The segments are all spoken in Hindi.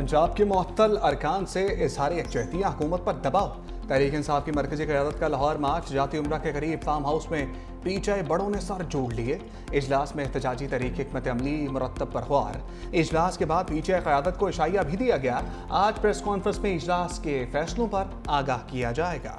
पंजाब के मुअत्तल अरकान से इजहार यकजहती हुकूमत पर दबाव। तहरीक इंसाफ की मरकजी क़यादत का लाहौर मार्च जाती उम्रा के करीब फार्म हाउस में पीटीआई बड़ों ने सर जोड़ लिए। इजलास में एहतजाजी तहरीक हिकमत अमली मुरतब पर ख्वार। इजलास के बाद पीटीआई क़यादत को इशाइया भी दिया गया। आज प्रेस कॉन्फ्रेंस में इजलास के फैसलों पर आगाह किया जाएगा।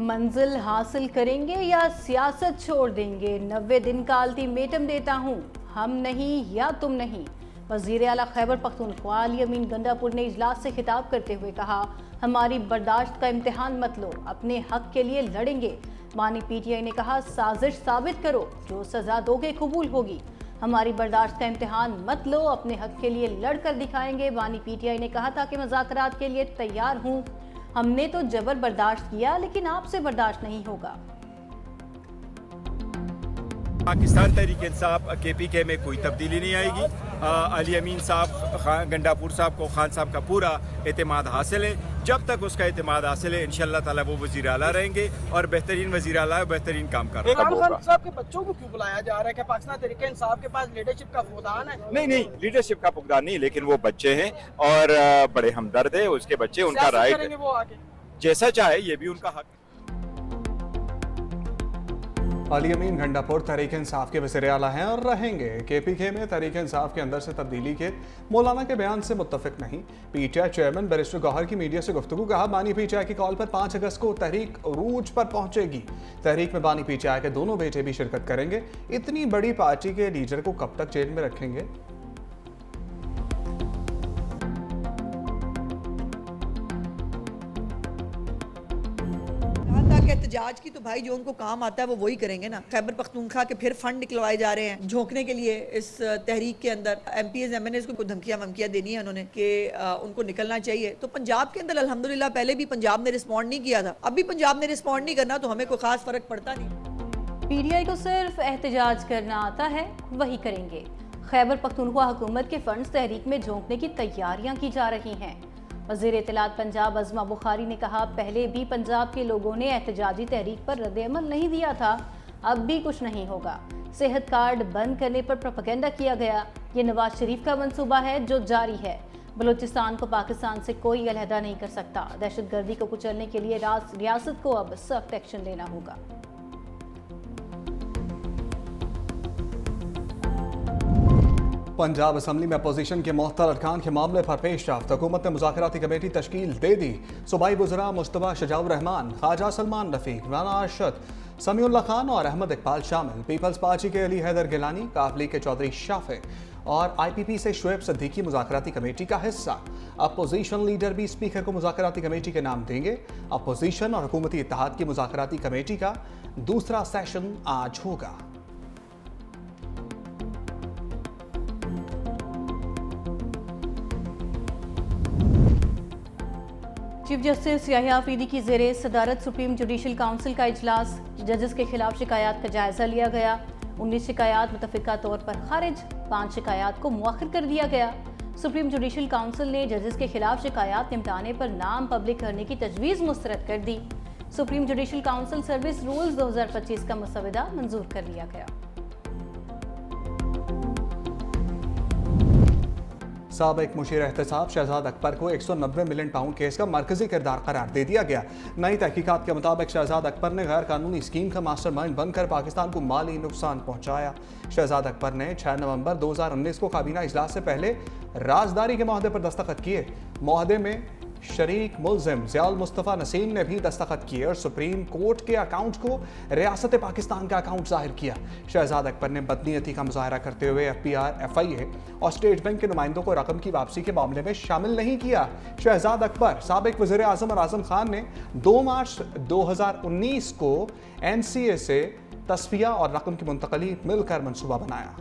मंजिल हासिल करेंगे या सियासत छोड़ देंगे? 90 दिन का अल्टीमेटम देता हूँ, हम नहीं या तुम नहीं। वज़ीर आला खैबर पख्तूनख्वा अली अमीन गंडापुर ने इजलास से खिताब करते हुए कहा, हमारी बर्दाश्त का इम्तिहान मत लो, अपने हक के लिए लड़ेंगे। बानी पीटीआई ने कहा, साजिश साबित करो, जो सजा दोगे कबूल होगी। हमारी बर्दाश्त का इम्तिहान मत लो, अपने हक के लिए लड़ कर दिखाएंगे। बानी पीटीआई ने कहा था कि मुज़ाकरात के लिए तैयार हूँ, हमने तो जबर बर्दाश्त किया, लेकिन आपसे बर्दाश्त नहीं होगा। पाकिस्तान तहरीक इंसाफ KPK में कोई तब्दीली नहीं आएगी। अली अमीन साहब, गंडापुर साहब को, खान साहब का पूरा एतमाद हासिल है। जब तक उसका एतमाद हासिल है, इंशाअल्लाह ताला वो वज़ीर आला रहेंगे और बेहतरीन वज़ीर आला बेहतरीन काम कर रहे हैं। इमरान खान साहब के बच्चों को क्यों बुलाया जा रहा है? क्या पाकिस्तान तहरीक इंसाफ के पास लीडरशिप का फुकदान है? नहीं, लीडरशिप का फुकदान नहीं, लेकिन वो बच्चे हैं और बड़े हमदर्द है। उसके बच्चे, उनका राइट, वो आगे जैसा चाहे, ये भी उनका हक है। अली अमीन गंडापुर तहरीक इंसाफ के वज़ीर आला हैं और रहेंगे। KPK में तहरीक इंसाफ के अंदर से तब्दीली के मौलाना के बयान से मुत्तफिक नहीं। पीटीआई चेयरमैन बैरिस्टर गौहर की मीडिया से गुफ्तगू। कहा, बानी पीटीआई की कॉल पर 5 अगस्त को तहरीक उरूज पर पहुंचेगी। तहरीक में बानी पीटीआई के दोनों बेटे भी शिरकत करेंगे। इतनी बड़ी पार्टी के लीडर को कब तक जेल में रखेंगे? एहतजाज की तो भाई जो उनको काम आता है वो वही करेंगे ना। खैबर पख्तूनख्वा के फिर फंड निकलवाए जा रहे हैं झोंकने के लिए इस तहरीक के अंदर। MPs MNAs को धमकियां देनी है उन्होंने कि उनको निकलना चाहिए। तो पंजाब के अंदर अल्हम्दुलिल्लाह पहले भी पंजाब ने रिस्पॉन्ड नहीं किया था, अब भी पंजाब ने रिस्पॉन्ड नहीं करना, तो हमें कोई खास फर्क पड़ता नहीं। पीटीआई को सिर्फ एहतजाज करना आता है, वही करेंगे। खैबर पख्तूनख्वा हुकूमत के फंड्स तहरीक में झोंकने की तैयारियां की जा रही हैं। वज़ीर इत्तलात पंजाब अज़मा बुखारी ने कहा, पहले भी पंजाब के लोगों ने एहतजाजी तहरीक पर रद्द-ए-अमल नहीं दिया था, अब भी कुछ नहीं होगा। सेहत कार्ड बंद करने पर प्रोपेगेंडा किया गया, ये नवाज शरीफ का मंसूबा है जो जारी है। बलूचिस्तान को पाकिस्तान से कोई अलहदा नहीं कर सकता। दहशतगर्दी को कुचलने के लिए रियासत को अब सख्त एक्शन लेना होगा। पंजाब असम्बली में अपोजिशन के मुअत्तल अरकान के मामले पर पेशरफ्त। हुकूमत ने मुज़ाकराती कमेटी तश्कील दे दी। सूबाई वज़रा मुश्तबा शजाउर रहमान, ख्वाजा सलमान रफ़ीक, राना अरशद, समीउल्लाह खान और अहमद इकबाल शामिल। पीपल्स पार्टी के अली हैदर गिलानी, काफ लीग के चौधरी शाफे और IPP से शुएब सिद्दीकी मुज़ाकराती कमेटी का हिस्सा। अपोजिशन लीडर भी स्पीकर को मुज़ाकराती कमेटी के नाम देंगे। अपोजिशन और हुकूमती इत्तेहाद की मुज़ाकराती कमेटी का दूसरा सेशन आज होगा। चीफ जस्टिस याहिया आफरीदी की ज़ेरे सदारत सुप्रीम जुडिशल काउंसिल का इजलास। जजेस के खिलाफ शिकायत का जायजा लिया गया। 19 शिकायत मुतफ़िका तौर पर खारिज, 5 शिकायत को मुअख्खर कर दिया गया। सुप्रीम जुडिशल काउंसिल ने जजेस के खिलाफ शिकायत निपटाने पर नाम पब्लिक करने की तजवीज़ मुस्तरद कर दी। Supreme judicial council service rules 2025 का मसवदा मंजूर कर लिया गया। साबिक मुशीर एहतसाब शहजाद अकबर को 190 मिलियन पाउंड केस का मरकजी किरदार करार दे दिया गया। नई तहकीकात के मुताबिक शहजाद अकबर ने गैर कानूनी स्कीम का मास्टरमाइंड बनकर पाकिस्तान को माली नुकसान पहुंचाया। शहजाद अकबर ने 6 नवंबर 2019 को काबीना इजलास से पहले राजदारी के माहदे पर दस्तखत किए। माहदे में शरीक मुल्जिम ज़ियाउल मुस्तफ़ा नसीम ने भी दस्तखत किए और सुप्रीम कोर्ट के अकाउंट को रियासत पाकिस्तान का अकाउंट जाहिर किया। शहजाद अकबर ने बदनीयती का मुजाहरा करते हुए FPR, FIA और स्टेट बैंक के नुमाइंदों को रकम की वापसी के मामले में शामिल नहीं किया। शहजाद अकबर, साबिक वज़ीर आज़म और आज़म खान ने 2 मार्च 2019 को NCA से तस्फिया और रकम की मुंतकली मिलकर मनसूबा बनाया।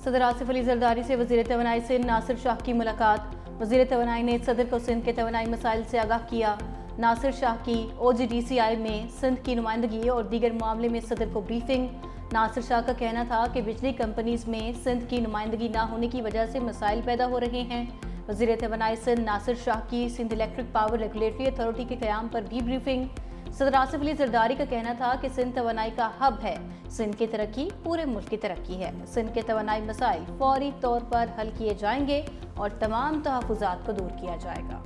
सदर आसिफ अली जरदारी से वज़ीर तवानाई सिंध नासिर शाह की मुलाकात। वज़ीर तवानाई ने सदर को सिंध के तवानाई मसाइल से आगाह किया। नासिर शाह की OGDCI में सिंध की नुमाइंदगी और दीगर मामले में सदर को ब्रीफिंग। नासिर शाह का कहना था कि बिजली कंपनीज में सिंध की नुमाइंदगी ना होने की वजह से मसाइल पैदा हो रहे हैं। वज़ीर तवानाई सिंध नासिर शाह की Sindh electric power regulatory authority के क़याम पर भी ब्रीफिंग। सदर आसिफ अली जरदारी का कहना था कि सिंध तवानाई का हब है। सिंध की तरक्की पूरे मुल्क की तरक्की है। सिंध के तवानाई मसाइल फौरी तौर पर हल किए जाएंगे और तमाम तहफ़्फ़ुज़ात को दूर किया जाएगा।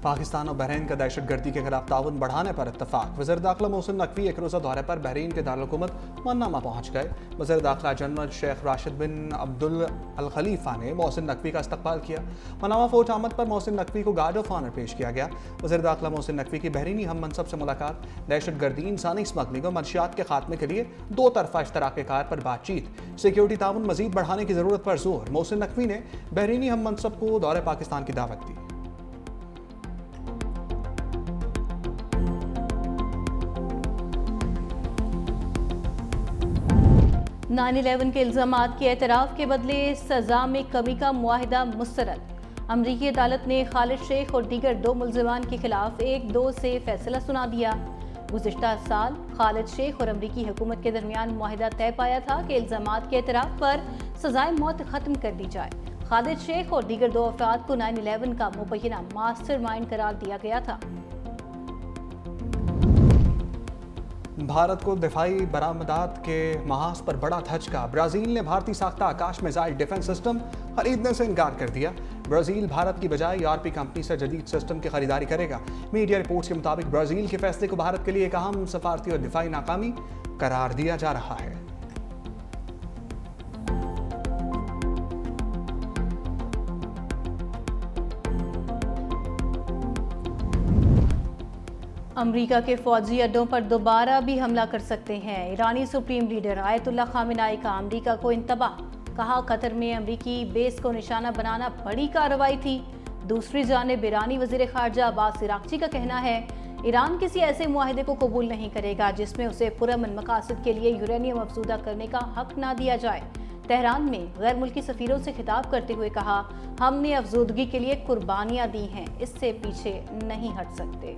पाकिस्तान और बहरीन का दहशतगर्दी के खिलाफ ताउन बढ़ाने पर इत्तफाक। वज़ीर दाखिला मोहसिन नकवी एक रोज़ा दौरे पर बहरीन के दारुल-हुकूमत मन्नामा पहुँच गए। वज़ीर दाखिला जनरल शेख राशिद बिन अब्दुल अल खलीफा ने मोहसिन नकवी का इस्तकबाल किया। मन्नामा फोर्ट आमद पर मोहसिन नकवी को गार्ड ऑफ ऑनर पेश किया गया। वज़ीर दाखिला मोहसिन नकवी की बहरीनी हम मनसब से मुलाकात। दहशतगर्दी, इंसानी स्मगलिंग और मनशियात के खात्मे के लिए दो तरफा इश्तराक कार पर बातचीत। सिक्योरिटी ताउन मजीद बढ़ाने की ज़रूरत पर जोर। मोहसिन नकवी ने बहरीनी हम मनसब को दौरे पाकिस्तान की दावत दी। 9/11 के इल्ज़ामात के एतराफ़ के बदले सज़ा में कमी का मुआहिदा मुस्तरद। अमरीकी अदालत ने खालिद शेख और दीगर 2 मुल्ज़िमान के खिलाफ 1-2 से फैसला सुना दिया। गुज़िश्ता साल खालिद शेख और अमरीकी हुकूमत के दरमियान मुआहिदा तय पाया था कि इल्ज़ामात के एतराफ़ पर सज़ाए मौत ख़त्म कर दी जाए। खालिद शेख और दीगर 2 अफराद को 9/11 का मुबैना मास्टरमाइंड करार दिया गया था। भारत को दिफाई बरामदात के महाज पर बड़ा धचका। ब्राज़ील ने भारतीय साख्ता आकाश मिसाइल डिफेंस सिस्टम खरीदने से इनकार कर दिया। ब्राज़ील भारत की बजाय यूरोपीय कंपनी से जदीद सिस्टम की खरीदारी करेगा। मीडिया रिपोर्ट्स के मुताबिक ब्राज़ील के फैसले को भारत के लिए एक अहम सफारती और दिफाई नाकामी करार दिया जा रहा है। अमरीका के फौजी अड्डों पर दोबारा भी हमला कर सकते हैं। ईरानी सुप्रीम लीडर आयतुल्ला खामेनेई का अमरीका को इंतबाह। कहा, कतर में अमरीकी बेस को निशाना बनाना बड़ी कार्रवाई थी। दूसरी जानिब ईरानी वज़ीर ख़ारजा अब्बास इराक़ची का कहना है, ईरान किसी ऐसे मुआहिदे को कबूल नहीं करेगा जिसमें उसे पुरअमन मकासद के लिए यूरेनियम अफज़ूदा करने का हक ना दिया जाए। तेहरान में गैर मुल्की सफ़ीरों से खिताब करते हुए कहा, हमने अफजूदगी के लिए कुर्बानियाँ दी हैं, इससे पीछे नहीं हट सकते।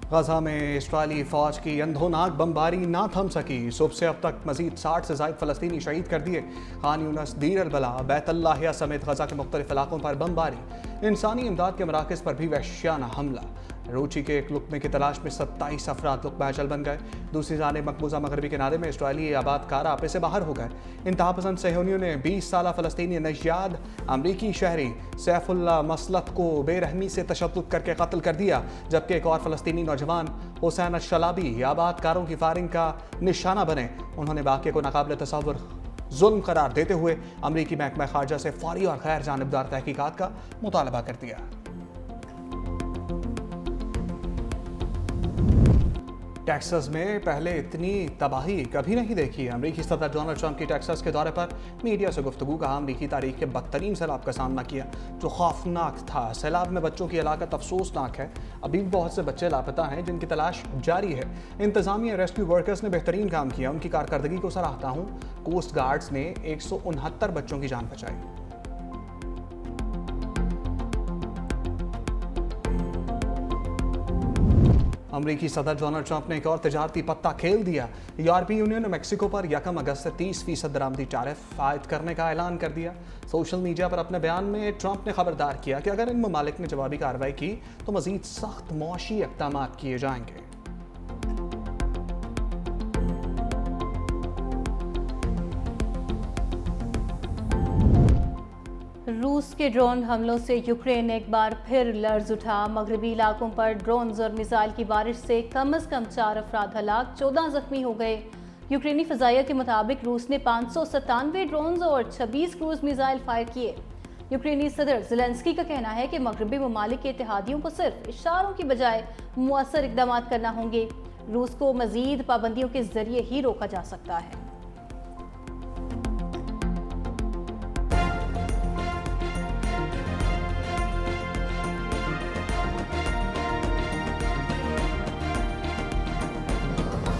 गजा में इस्राएली फौज की अंधोनाक बमबारी ना थम सकी। सुबह से अब तक मजीद 60 से ज़ायद फ़लस्तीनी शहीद कर दिए। खान यूनस, दीर अल बला, बैतुल्लाहिया समेत गजा के मुख्तलिफ इलाकों पर बमबारी। इंसानी इमदाद के मराकज़ पर भी वहशियाना हमला। रोची के एक लुकमे की तलाश में 27 अफराद लुकमा अजल बन गए। दूसरी जानिब मकबूजा मगरबी किनारे में इस्राएली आबादकार आपे से बाहर हो गए। इंतहापसंद सहयोनियों ने 20 साला फ़लस्तीनी नज़्याद अमरीकी शहरी सैफुल्ला मसलत को बेरहमी से तशद्दुद करके कत्ल कर दिया, जबकि एक और फ़लस्तीनी नौजवान हुसैन अश-शलाबी आबादकारों की फायरिंग का निशाना बने। उन्होंने वाक़े को नाकाबिल तसव्वुर जुल्म करार देते हुए अमरीकी महकमा ख़ारजा से फौरी और गैर जानिबदार तहकीकात का मुतालबा कर दिया। टेक्सास में पहले इतनी तबाही कभी नहीं देखी। अमरीकी सदर डोनाल्ड ट्रंप की टेक्सास के दौरे पर मीडिया से गुफ्तगू। कहा, अमरीकी तारीख के बदतरीन सैलाब का सामना किया जो खौफनाक था। सैलाब में बच्चों की हलाकत अफसोसनाक है। अभी भी बहुत से बच्चे लापता हैं जिनकी तलाश जारी है। इंतजामिया रेस्क्यू वर्कर्स ने बेहतरीन काम किया। उनकी कारकर्दगी को सराहता हूँ। कोस्ट गार्ड्स ने 169 बच्चों की जान बचाई। अमरीकी सदर डोनाल्ड ट्रंप ने एक और तजारती पत्ता खेल दिया। यूरोपीय यूनियन ने मेक्सिको पर 1 अगस्त से 30% दरामदी टैरिफ आयद करने का ऐलान कर दिया। सोशल मीडिया पर अपने बयान में ट्रंप ने खबरदार किया कि अगर इन ममालिक ने जवाबी कार्रवाई की तो मजीद सख्त मौशी इक़दाम किए जाएंगे। रूस के ड्रोन हमलों से यूक्रेन एक बार फिर लर्ज उठा। मगरबी इलाकों पर ड्रोन्स और मिसाइल की बारिश से कम 4 अफराद हलाक, 14 जख्मी हो गए। यूक्रेनी फ़ज़ाइया के मुताबिक रूस ने 597 ड्रोन्स और 26 क्रूज मिसाइल फायर किए। यूक्रेनी सदर ज़ेलेंस्की का कहना है कि मगरबी ममालिक के इत्तेहादियों को सिर्फ इशारों की बजाय मुअस्सर इक़दाम करना होंगे। रूस को मज़ीद पाबंदियों के ज़रिए ही रोका जा सकता है।